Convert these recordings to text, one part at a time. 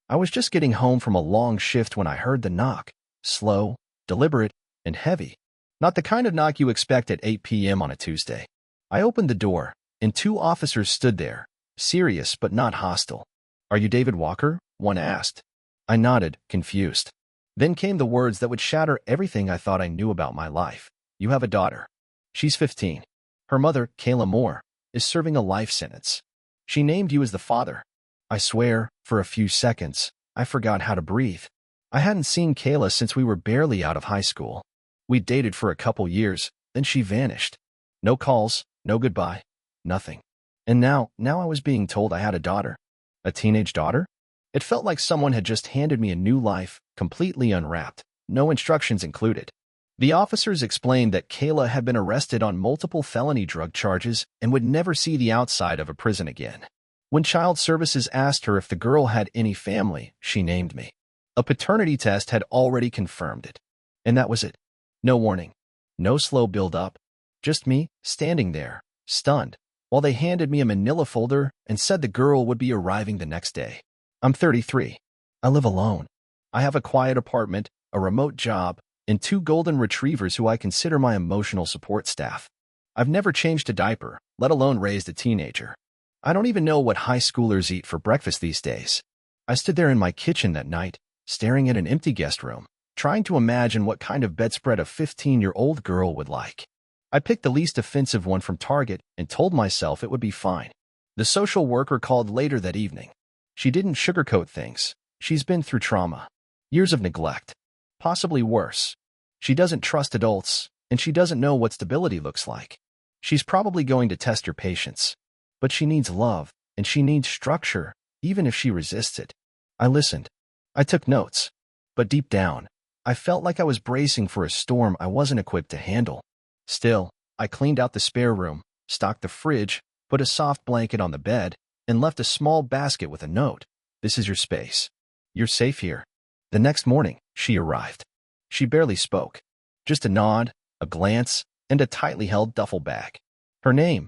I was just getting home from a long shift when I heard the knock. Slow, deliberate, and heavy. Not the kind of knock you expect at 8 p.m. on a Tuesday. I opened the door, and two officers stood there, serious but not hostile. "Are you David Walker?" one asked. I nodded, confused. Then came the words that would shatter everything I thought I knew about my life. "You have a daughter. She's 15. Her mother, Kayla Moore, is serving a life sentence. She named you as the father." I swear, for a few seconds, I forgot how to breathe. I hadn't seen Kayla since we were barely out of high school. We'd dated for a couple years, then she vanished. No calls, no goodbye, nothing. And now I was being told I had a daughter. A teenage daughter? It felt like someone had just handed me a new life, completely unwrapped, no instructions included. The officers explained that Kayla had been arrested on multiple felony drug charges and would never see the outside of a prison again. When Child Services asked her if the girl had any family, she named me. A paternity test had already confirmed it. And that was it. No warning. No slow build-up. Just me, standing there, stunned, while they handed me a manila folder and said the girl would be arriving the next day. I'm 33. I live alone. I have a quiet apartment, a remote job, and two golden retrievers who I consider my emotional support staff. I've never changed a diaper, let alone raised a teenager. I don't even know what high schoolers eat for breakfast these days. I stood there in my kitchen that night, staring at an empty guest room, trying to imagine what kind of bedspread a 15-year-old girl would like. I picked the least offensive one from Target and told myself it would be fine. The social worker called later that evening. She didn't sugarcoat things. She's been through trauma. Years of neglect. Possibly worse. She doesn't trust adults, and she doesn't know what stability looks like. She's probably going to test your patience. But she needs love, and she needs structure, even if she resists it. I listened. I took notes. But deep down, I felt like I was bracing for a storm I wasn't equipped to handle. Still, I cleaned out the spare room, stocked the fridge, put a soft blanket on the bed, and left a small basket with a note. "This is your space. You're safe here." The next morning, she arrived. She barely spoke. Just a nod, a glance, and a tightly held duffel bag. Her name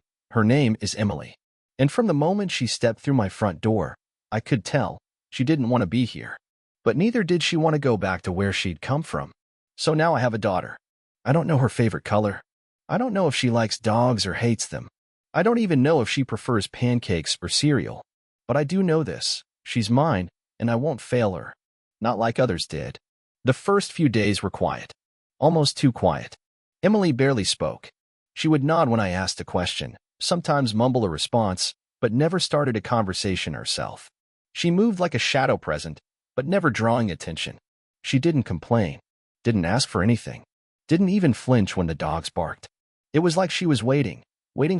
is Emily. And from the moment she stepped through my front door, I could tell she didn't want to be here. But neither did she want to go back to where she'd come from. So now I have a daughter. I don't know her favorite color. I don't know if she likes dogs or hates them. I don't even know if she prefers pancakes or cereal. But I do know this. She's mine, and I won't fail her. Not like others did. The first few days were quiet. Almost too quiet. Emily barely spoke. She would nod when I asked a question, sometimes mumble a response, but never started a conversation herself. She moved like a shadow present, but never drawing attention. She didn't complain, didn't ask for anything, didn't even flinch when the dogs barked. It was like she was waiting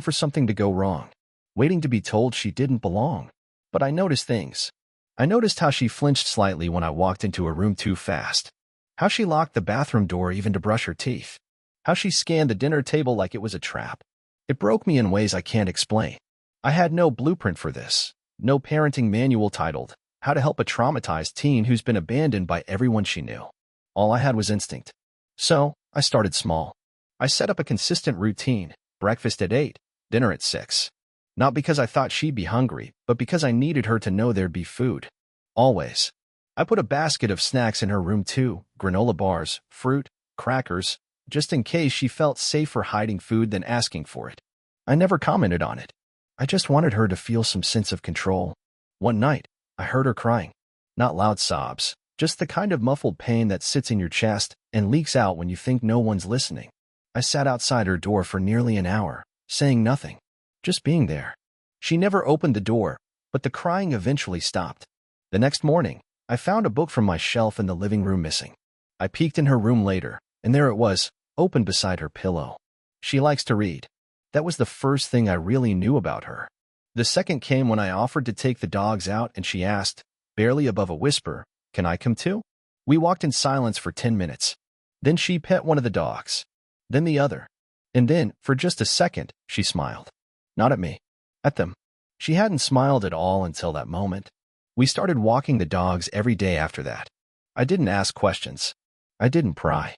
for something to go wrong, waiting to be told she didn't belong. But I noticed things. I noticed how she flinched slightly when I walked into a room too fast, how she locked the bathroom door even to brush her teeth, how she scanned the dinner table like it was a trap. It broke me in ways I can't explain. I had no blueprint for this, no parenting manual titled, "How to Help a Traumatized Teen Who's Been Abandoned by Everyone She Knew." All I had was instinct. So, I started small. I set up a consistent routine, breakfast at 8, dinner at 6. Not because I thought she'd be hungry, but because I needed her to know there'd be food. Always. I put a basket of snacks in her room too, granola bars, fruit, crackers, just in case she felt safer hiding food than asking for it. I never commented on it. I just wanted her to feel some sense of control. One night, I heard her crying. Not loud sobs, just the kind of muffled pain that sits in your chest and leaks out when you think no one's listening. I sat outside her door for nearly an hour, saying nothing, just being there. She never opened the door, but the crying eventually stopped. The next morning, I found a book from my shelf in the living room missing. I peeked in her room later, and there it was, open beside her pillow. She likes to read. That was the first thing I really knew about her. The second came when I offered to take the dogs out and she asked, barely above a whisper, "Can I come too?" We walked in silence for 10 minutes. Then she pet one of the dogs. Then the other. And then, for just a second, she smiled. Not at me. At them. She hadn't smiled at all until that moment. We started walking the dogs every day after that. I didn't ask questions. I didn't pry.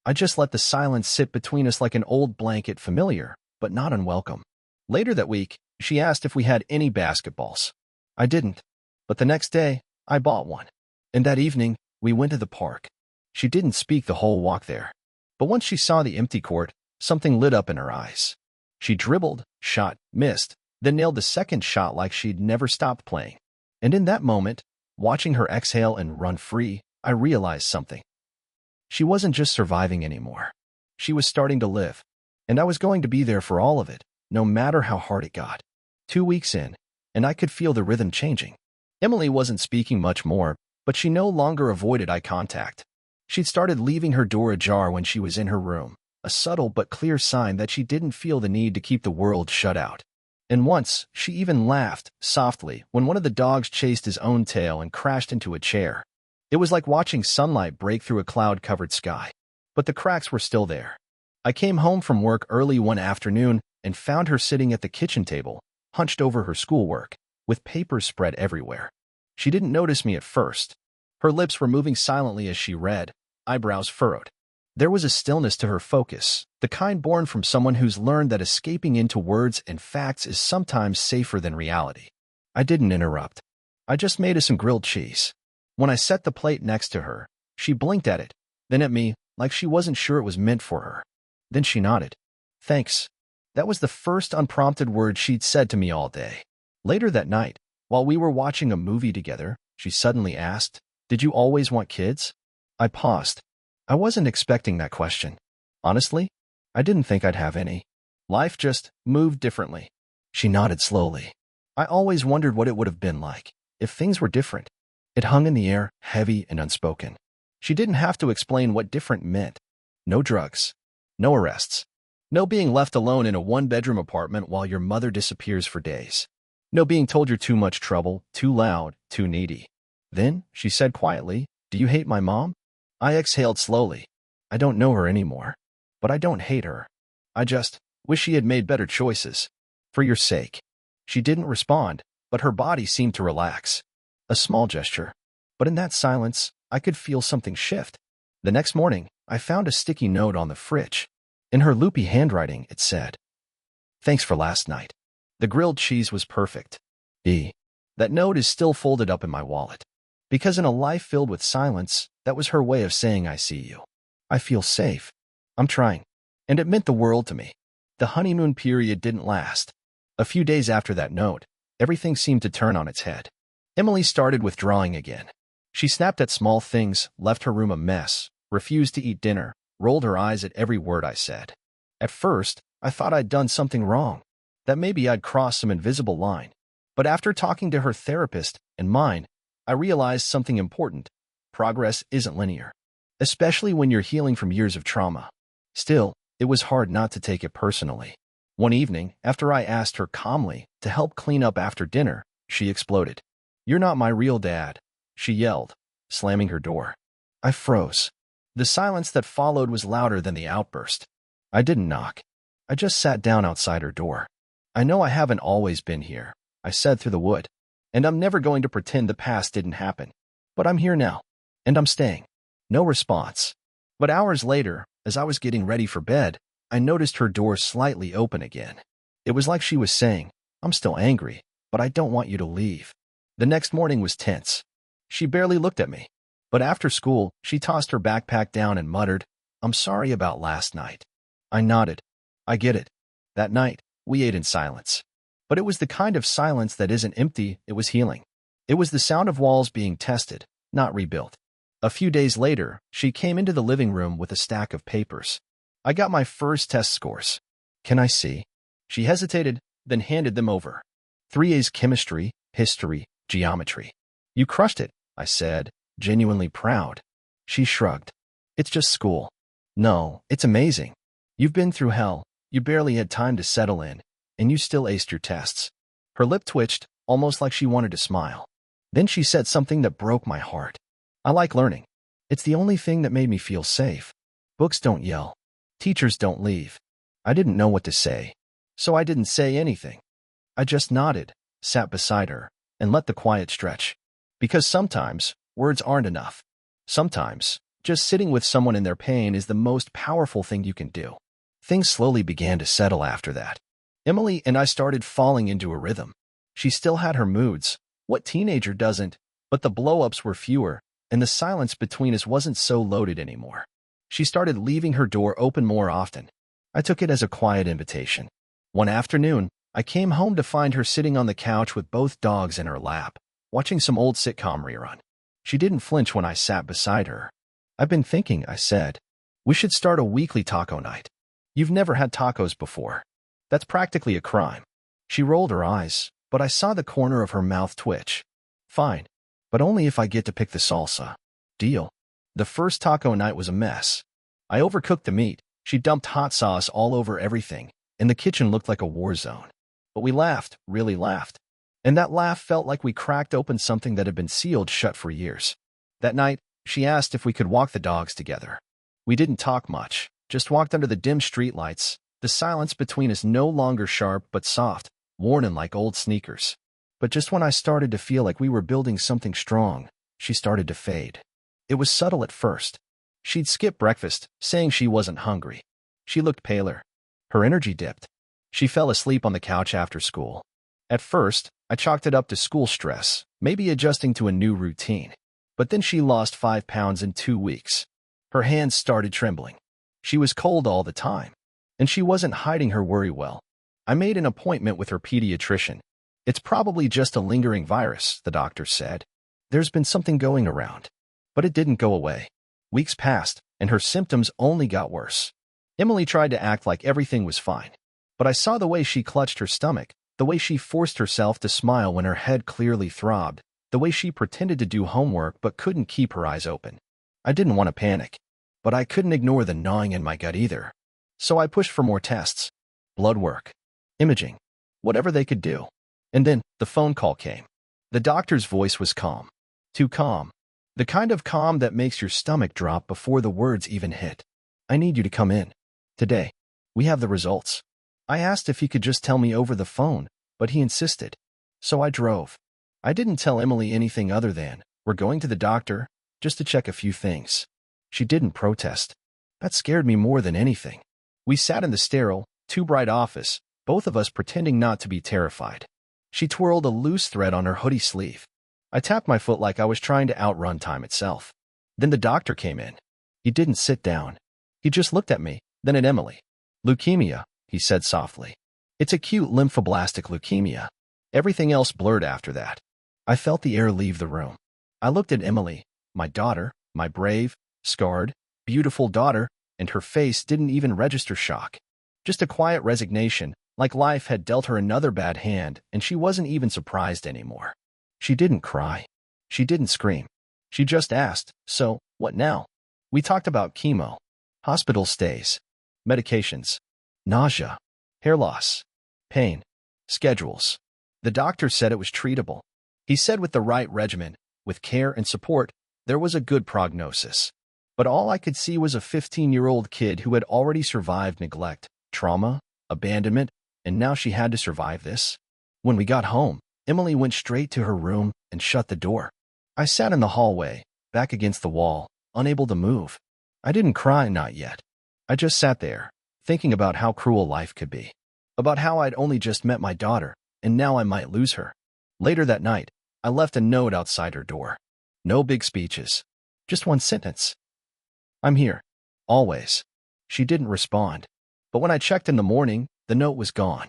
I just let the silence sit between us like an old blanket, familiar, but not unwelcome. Later that week, she asked if we had any basketballs. I didn't. But the next day, I bought one. And that evening, we went to the park. She didn't speak the whole walk there. But once she saw the empty court, something lit up in her eyes. She dribbled, shot, missed, then nailed the second shot like she'd never stopped playing. And in that moment, watching her exhale and run free, I realized something. She wasn't just surviving anymore. She was starting to live. And I was going to be there for all of it, no matter how hard it got. 2 weeks in, and I could feel the rhythm changing. Emily wasn't speaking much more, but she no longer avoided eye contact. She'd started leaving her door ajar when she was in her room, a subtle but clear sign that she didn't feel the need to keep the world shut out. And once, she even laughed, softly, when one of the dogs chased his own tail and crashed into a chair. It was like watching sunlight break through a cloud-covered sky. But the cracks were still there. I came home from work early one afternoon and found her sitting at the kitchen table, hunched over her schoolwork, with papers spread everywhere. She didn't notice me at first. Her lips were moving silently as she read, eyebrows furrowed. There was a stillness to her focus, the kind born from someone who's learned that escaping into words and facts is sometimes safer than reality. I didn't interrupt. I just made us some grilled cheese. When I set the plate next to her, she blinked at it, then at me, like she wasn't sure it was meant for her. Then she nodded. Thanks. That was the first unprompted word she'd said to me all day. Later that night, while we were watching a movie together, she suddenly asked, "Did you always want kids?" I paused. I wasn't expecting that question. Honestly, I didn't think I'd have any. Life just moved differently. She nodded slowly. I always wondered what it would have been like if things were different. It hung in the air, heavy and unspoken. She didn't have to explain what different meant. No drugs. No arrests. No being left alone in a one-bedroom apartment while your mother disappears for days. No being told you're too much trouble, too loud, too needy. Then, she said quietly, "Do you hate my mom?" I exhaled slowly. I don't know her anymore. But I don't hate her. I just wish she had made better choices. For your sake. She didn't respond, but her body seemed to relax. A small gesture. But in that silence, I could feel something shift. The next morning, I found a sticky note on the fridge. In her loopy handwriting, it said, "Thanks for last night. The grilled cheese was perfect. E." That note is still folded up in my wallet. Because in a life filled with silence, that was her way of saying I see you. I feel safe. I'm trying. And it meant the world to me. The honeymoon period didn't last. A few days after that note, everything seemed to turn on its head. Emily started withdrawing again. She snapped at small things, left her room a mess, refused to eat dinner, rolled her eyes at every word I said. At first, I thought I'd done something wrong, that maybe I'd crossed some invisible line. But after talking to her therapist and mine, I realized something important. Progress isn't linear, especially when you're healing from years of trauma. Still, it was hard not to take it personally. One evening, after I asked her calmly to help clean up after dinner, she exploded. "You're not my real dad," she yelled, slamming her door. I froze. The silence that followed was louder than the outburst. I didn't knock. I just sat down outside her door. "I know I haven't always been here," I said through the wood, "and I'm never going to pretend the past didn't happen. But I'm here now, and I'm staying." No response. But hours later, as I was getting ready for bed, I noticed her door slightly open again. It was like she was saying, "I'm still angry, but I don't want you to leave." The next morning was tense. She barely looked at me. But after school, she tossed her backpack down and muttered, "I'm sorry about last night." I nodded. I get it. That night, we ate in silence. But it was the kind of silence that isn't empty, it was healing. It was the sound of walls being tested, not rebuilt. A few days later, she came into the living room with a stack of papers. I got my first test scores. "Can I see?" She hesitated, then handed them over. 3 A's chemistry, history, geometry. "You crushed it," I said, genuinely proud. She shrugged. "It's just school." "No, it's amazing. You've been through hell, you barely had time to settle in, and you still aced your tests." Her lip twitched, almost like she wanted to smile. Then she said something that broke my heart. "I like learning. It's the only thing that made me feel safe. Books don't yell. Teachers don't leave." I didn't know what to say, so I didn't say anything. I just nodded, sat beside her, and let the quiet stretch. Because sometimes, words aren't enough. Sometimes, just sitting with someone in their pain is the most powerful thing you can do. Things slowly began to settle after that. Emily and I started falling into a rhythm. She still had her moods. What teenager doesn't? But the blow-ups were fewer, and the silence between us wasn't so loaded anymore. She started leaving her door open more often. I took it as a quiet invitation. One afternoon, I came home to find her sitting on the couch with both dogs in her lap, watching some old sitcom rerun. She didn't flinch when I sat beside her. "I've been thinking," I said. "We should start a weekly taco night. You've never had tacos before. That's practically a crime." She rolled her eyes, but I saw the corner of her mouth twitch. "Fine, but only if I get to pick the salsa." "Deal." The first taco night was a mess. I overcooked the meat. She dumped hot sauce all over everything, and the kitchen looked like a war zone. But we laughed, really laughed. And that laugh felt like we cracked open something that had been sealed shut for years. That night, she asked if we could walk the dogs together. We didn't talk much, just walked under the dim streetlights, the silence between us no longer sharp but soft, worn in like old sneakers. But just when I started to feel like we were building something strong, she started to fade. It was subtle at first. She'd skip breakfast, saying she wasn't hungry. She looked paler. Her energy dipped. She fell asleep on the couch after school. At first, I chalked it up to school stress, maybe adjusting to a new routine. But then she lost 5 pounds in 2 weeks. Her hands started trembling. She was cold all the time. And she wasn't hiding her worry well. I made an appointment with her pediatrician. "It's probably just a lingering virus," the doctor said. "There's been something going around." But it didn't go away. Weeks passed, and her symptoms only got worse. Emily tried to act like everything was fine. But I saw the way she clutched her stomach, the way she forced herself to smile when her head clearly throbbed, the way she pretended to do homework but couldn't keep her eyes open. I didn't want to panic, but I couldn't ignore the gnawing in my gut either. So I pushed for more tests. Blood work. Imaging. Whatever they could do. And then, the phone call came. The doctor's voice was calm. Too calm. The kind of calm that makes your stomach drop before the words even hit. "I need you to come in. Today. We have the results." I asked if he could just tell me over the phone, but he insisted. So I drove. I didn't tell Emily anything other than, "We're going to the doctor, just to check a few things." She didn't protest. That scared me more than anything. We sat in the sterile, too-bright office, both of us pretending not to be terrified. She twirled a loose thread on her hoodie sleeve. I tapped my foot like I was trying to outrun time itself. Then the doctor came in. He didn't sit down. He just looked at me, then at Emily. "Leukemia," he said softly. "It's acute lymphoblastic leukemia." Everything else blurred after that. I felt the air leave the room. I looked at Emily, my daughter, my brave, scarred, beautiful daughter, and her face didn't even register shock. Just a quiet resignation, like life had dealt her another bad hand, and she wasn't even surprised anymore. She didn't cry. She didn't scream. She just asked, "So, what now?" We talked about chemo, hospital stays, medications, nausea, hair loss, pain, schedules. The doctor said it was treatable. He said with the right regimen, with care and support, there was a good prognosis. But all I could see was a 15-year-old kid who had already survived neglect, trauma, abandonment, and now she had to survive this. When we got home, Emily went straight to her room and shut the door. I sat in the hallway, back against the wall, unable to move. I didn't cry, not yet. I just sat there, thinking about how cruel life could be. About how I'd only just met my daughter, and now I might lose her. Later that night, I left a note outside her door. No big speeches. Just one sentence. "I'm here. Always." She didn't respond. But when I checked in the morning, the note was gone.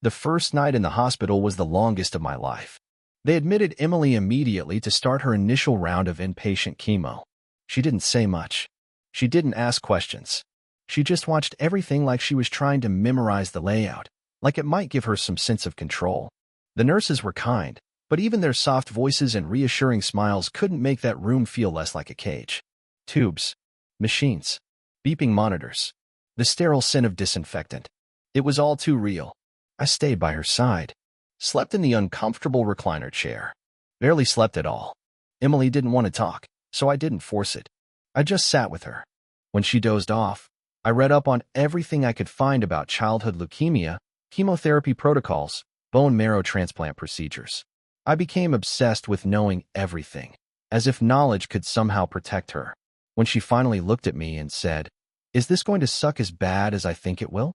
The first night in the hospital was the longest of my life. They admitted Emily immediately to start her initial round of inpatient chemo. She didn't say much. She didn't ask questions. She just watched everything like she was trying to memorize the layout, like it might give her some sense of control. The nurses were kind, but even their soft voices and reassuring smiles couldn't make that room feel less like a cage. Tubes, machines, beeping monitors, the sterile scent of disinfectant. It was all too real. I stayed by her side, slept in the uncomfortable recliner chair. Barely slept at all. Emily didn't want to talk, so I didn't force it. I just sat with her. When she dozed off, I read up on everything I could find about childhood leukemia, chemotherapy protocols, bone marrow transplant procedures. I became obsessed with knowing everything, as if knowledge could somehow protect her. When she finally looked at me and said, "Is this going to suck as bad as I think it will?"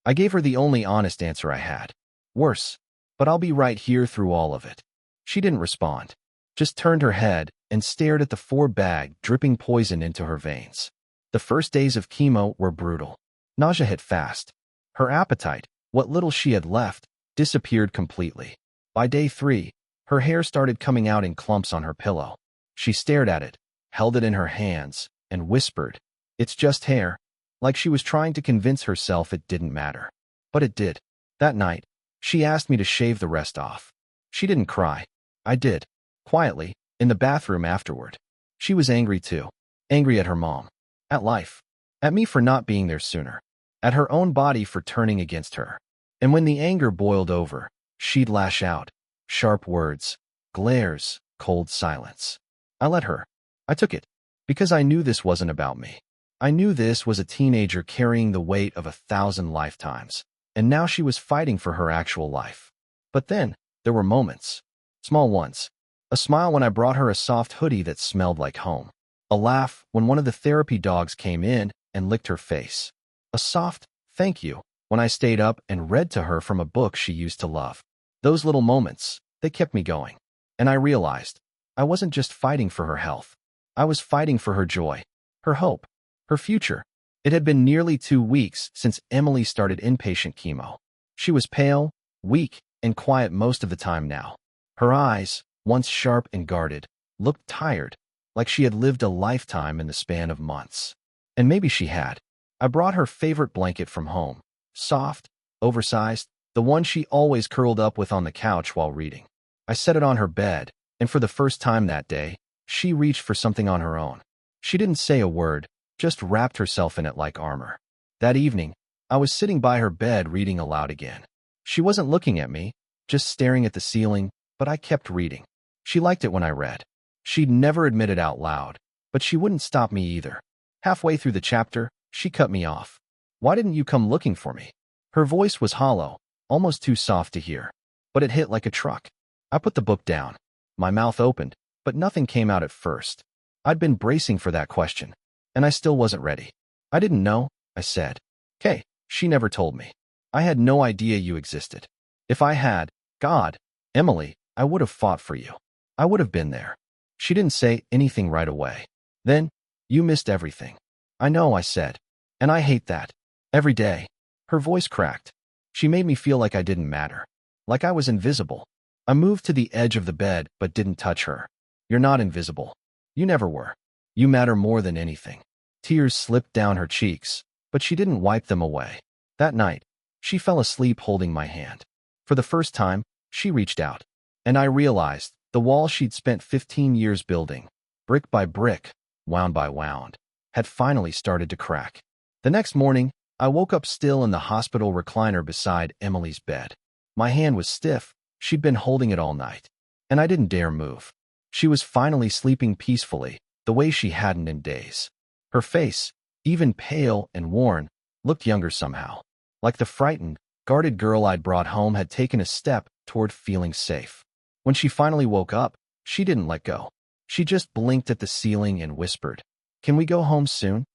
I gave her the only honest answer I had. "Worse, but I'll be right here through all of it." She didn't respond. just turned her head and stared at the 4 bag dripping poison into her veins. The first days of chemo were brutal. Nausea hit fast. Her appetite, what little she had left, disappeared completely. By day 3, her hair started coming out in clumps on her pillow. She stared at it, held it in her hands, and whispered, "It's just hair," like she was trying to convince herself it didn't matter. But it did. That night, she asked me to shave the rest off. She didn't cry. I did. Quietly, in the bathroom afterward. She was angry too. Angry at her mom. At life. At me for not being there sooner. At her own body for turning against her. And when the anger boiled over, she'd lash out. Sharp words. Glares. Cold silence. I let her. I took it. Because I knew this wasn't about me. I knew this was a teenager carrying the weight of 1,000 lifetimes. And now she was fighting for her actual life. But then, there were moments. Small ones. A smile when I brought her a soft hoodie that smelled like home. A laugh when one of the therapy dogs came in and licked her face. A soft thank you when I stayed up and read to her from a book she used to love. Those little moments, they kept me going. And I realized, I wasn't just fighting for her health. I was fighting for her joy, her hope, her future. It had been nearly 2 weeks since Emily started inpatient chemo. She was pale, weak, and quiet most of the time now. Her eyes, once sharp and guarded, looked tired, like she had lived a lifetime in the span of months. And maybe she had. I brought her favorite blanket from home. Soft, oversized, the one she always curled up with on the couch while reading. I set it on her bed, and for the first time that day, she reached for something on her own. She didn't say a word, just wrapped herself in it like armor. That evening, I was sitting by her bed reading aloud again. She wasn't looking at me, just staring at the ceiling, but I kept reading. She liked it when I read. She'd never admit it out loud, but she wouldn't stop me either. Halfway through the chapter, she cut me off. "Why didn't you come looking for me?" Her voice was hollow, almost too soft to hear, but it hit like a truck. I put the book down. My mouth opened, but nothing came out at first. I'd been bracing for that question, and I still wasn't ready. "I didn't know," I said. "Kay, she never told me. I had no idea you existed. If I had, God, Emily, I would have fought for you. I would have been there." She didn't say anything right away. "Then, you missed everything." "I know," I said. "And I hate that. Every day." Her voice cracked. She made me feel like I didn't matter. Like I was invisible. I moved to the edge of the bed but didn't touch her. "You're not invisible. You never were. You matter more than anything." Tears slipped down her cheeks, but she didn't wipe them away. That night, she fell asleep holding my hand. For the first time, she reached out. And I realized the wall she'd spent 15 years building, brick by brick, wound by wound, had finally started to crack. The next morning, I woke up still in the hospital recliner beside Emily's bed. My hand was stiff. She'd been holding it all night. And I didn't dare move. She was finally sleeping peacefully, the way she hadn't in days. Her face, even pale and worn, looked younger somehow. Like the frightened, guarded girl I'd brought home had taken a step toward feeling safe. When she finally woke up, she didn't let go. She just blinked at the ceiling and whispered, "Can we go home soon?"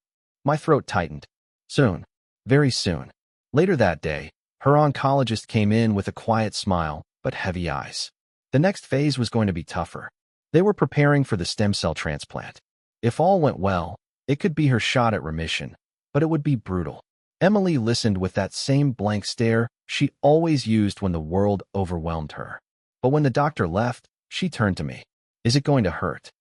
My throat tightened. Soon. Very soon. Later that day, her oncologist came in with a quiet smile, but heavy eyes. The next phase was going to be tougher. They were preparing for the stem cell transplant. If all went well, it could be her shot at remission, but it would be brutal. Emily listened with that same blank stare she always used when the world overwhelmed her. But when the doctor left, she turned to me. "Is it going to hurt?"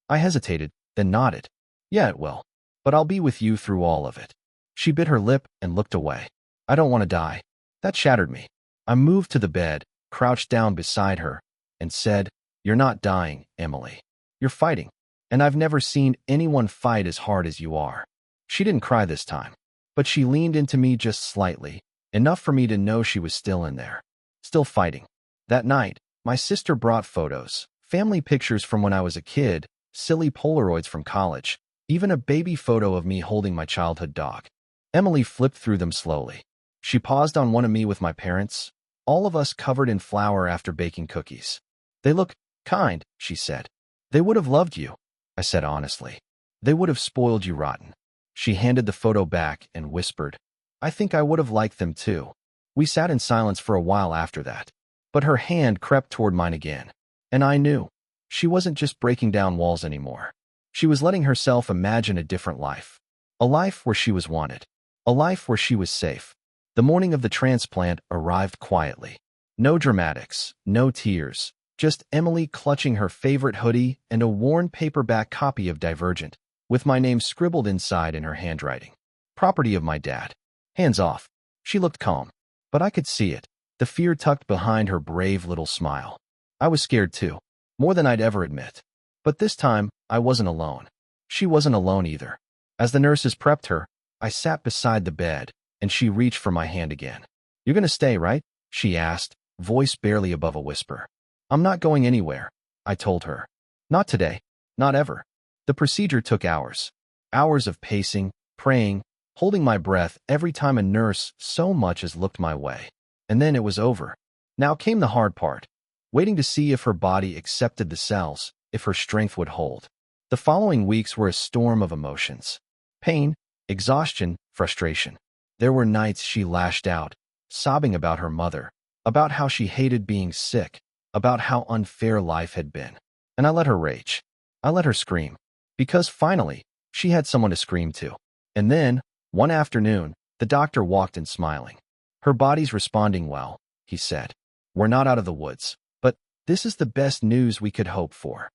I hesitated, then nodded. "Yeah, it will. But I'll be with you through all of it." She bit her lip and looked away. "I don't want to die." That shattered me. I moved to the bed, crouched down beside her, and said, "You're not dying, Emily. You're fighting. And I've never seen anyone fight as hard as you are." She didn't cry this time, but she leaned into me just slightly, enough for me to know she was still in there, still fighting. That night, my sister brought photos, family pictures from when I was a kid, silly Polaroids from college, even a baby photo of me holding my childhood dog. Emily flipped through them slowly. She paused on one of me with my parents, all of us covered in flour after baking cookies. "They look kind," she said. "They would have loved you," I said honestly. "They would have spoiled you rotten." She handed the photo back and whispered, "I think I would have liked them too." We sat in silence for a while after that, but her hand crept toward mine again, and I knew. She wasn't just breaking down walls anymore. She was letting herself imagine a different life. A life where she was wanted. A life where she was safe. The morning of the transplant arrived quietly. No dramatics, no tears, just Emily clutching her favorite hoodie and a worn paperback copy of Divergent, with my name scribbled inside in her handwriting. Property of my dad. Hands off. She looked calm, but I could see it, the fear tucked behind her brave little smile. I was scared too, more than I'd ever admit. But this time, I wasn't alone. She wasn't alone either. As the nurses prepped her, I sat beside the bed, and she reached for my hand again. "You're gonna stay, right?" she asked, voice barely above a whisper. "I'm not going anywhere," I told her. "Not today. Not ever." The procedure took hours. Hours of pacing, praying, holding my breath every time a nurse so much as looked my way. And then it was over. Now came the hard part, waiting to see if her body accepted the cells, if her strength would hold. The following weeks were a storm of emotions. Pain, exhaustion, frustration. There were nights she lashed out, sobbing about her mother, about how she hated being sick, about how unfair life had been. And I let her rage. I let her scream. Because finally, she had someone to scream to. And then, one afternoon, the doctor walked in smiling. "Her body's responding well," he said. "We're not out of the woods, but this is the best news we could hope for."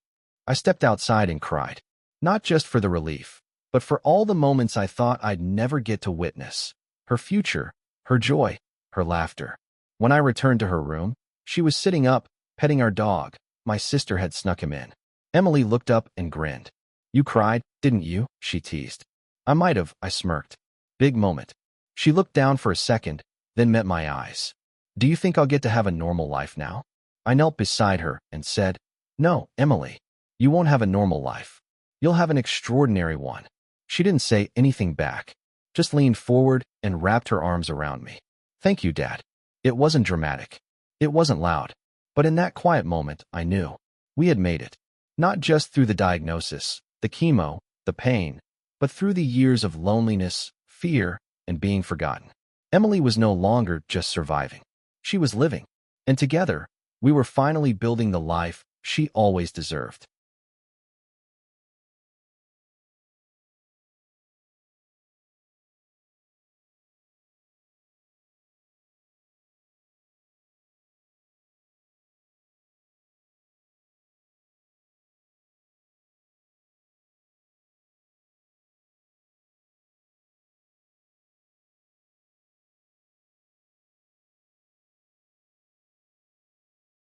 I stepped outside and cried. Not just for the relief, but for all the moments I thought I'd never get to witness. Her future, her joy, her laughter. When I returned to her room, she was sitting up, petting our dog. My sister had snuck him in. Emily looked up and grinned. "You cried, didn't you?" she teased. "I might have," I smirked. Big moment. She looked down for a second, then met my eyes. "Do you think I'll get to have a normal life now?" I knelt beside her and said, "No, Emily, you won't have a normal life. You'll have an extraordinary one." She didn't say anything back, just leaned forward and wrapped her arms around me. "Thank you, Dad." It wasn't dramatic. It wasn't loud. But in that quiet moment, I knew. We had made it. Not just through the diagnosis, the chemo, the pain, but through the years of loneliness, fear, and being forgotten. Emily was no longer just surviving. She was living. And together, we were finally building the life she always deserved.